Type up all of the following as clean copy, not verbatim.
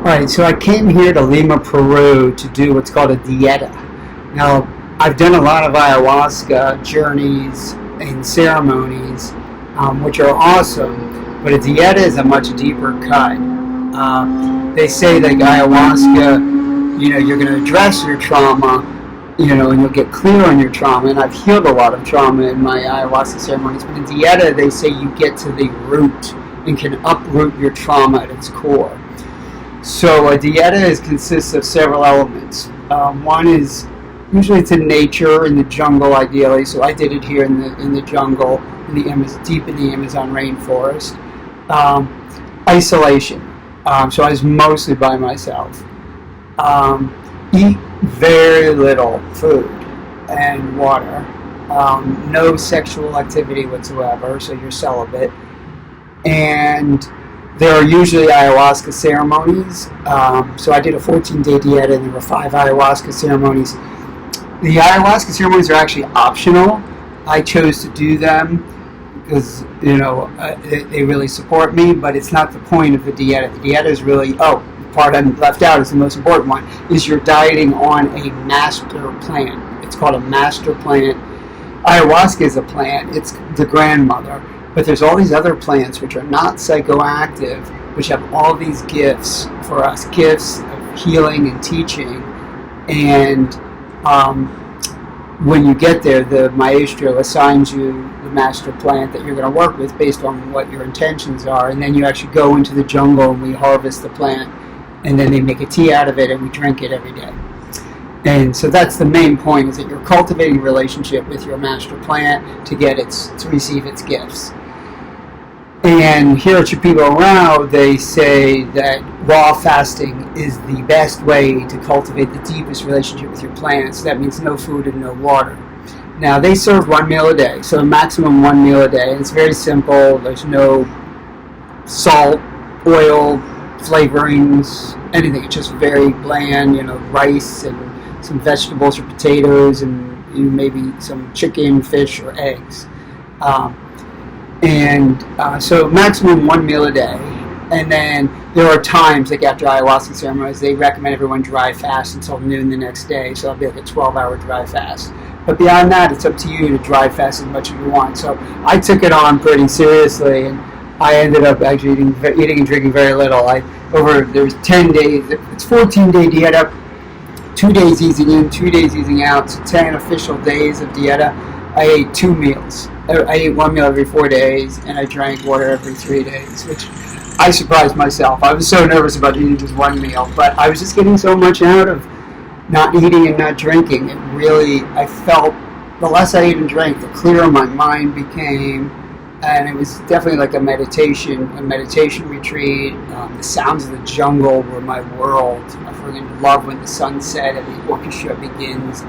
Alright, so I came here to Lima, Peru to do what's called a dieta. Now, I've done a lot of ayahuasca journeys and ceremonies, which are awesome, but a dieta is a much deeper cut. They say like ayahuasca, you're going to address your trauma, and you'll get clear on your trauma, and I've healed a lot of trauma in my ayahuasca ceremonies, but in dieta, they say you get to the root and can uproot your trauma at its core. So a dieta consists of several elements. One is usually it's in nature, in the jungle, ideally. So I did it here in the jungle, deep in the Amazon rainforest. Isolation. So I was mostly by myself. Eat very little food and water. No sexual activity whatsoever. So you're celibate. And there are usually ayahuasca ceremonies. So I did a 14-day dieta, and there were 5 ayahuasca ceremonies. The ayahuasca ceremonies are actually optional. I chose to do them because, they really support me, but it's not the point of the dieta. The dieta is really, the part I left out is the most important one, is you're dieting on a master plant. It's called a master plant. Ayahuasca is a plant. It's the grandmother. But there's all these other plants which are not psychoactive, which have all these gifts for us, gifts of healing and teaching. And when you get there, the maestro assigns you the master plant that you're going to work with based on what your intentions are. And then you actually go into the jungle and we harvest the plant. And then they make a tea out of it and we drink it every day. And so that's the main point, is that you're cultivating a relationship with your master plant to receive its gifts. And here at Chapibo Rao, they say that raw fasting is the best way to cultivate the deepest relationship with your plants. That means no food and no water. Now, they serve 1 meal a day, so a maximum 1 meal a day. It's very simple. There's no salt, oil, flavorings, anything. It's just very bland, rice and some vegetables or potatoes and maybe some chicken, fish, or eggs. So maximum 1 meal a day. And then there are times, like after ayahuasca ceremonies, they recommend everyone dry fast until noon the next day. So it'll be like a 12-hour dry fast. But beyond that, it's up to you to dry fast as much as you want. So I took it on pretty seriously, and I ended up actually eating and drinking very little. There was 10 days. It's 14-day dieta. 2 days easing in, 2 days easing out. So 10 official days of dieta. I ate 2 meals. I ate 1 meal every 4 days, and I drank water every 3 days, which I surprised myself. I was so nervous about eating just 1 meal, but I was just getting so much out of not eating and not drinking. I felt the less I ate and drank, the clearer my mind became, and it was definitely like a meditation retreat. The sounds of the jungle were my world. I freaking love when the sun set and the orchestra begins,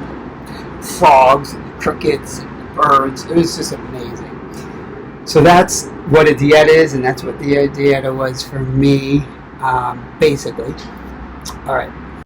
frogs and crickets and birds. It was just amazing. So that's what a dieta is, and that's what the dieta was for me, basically. All right.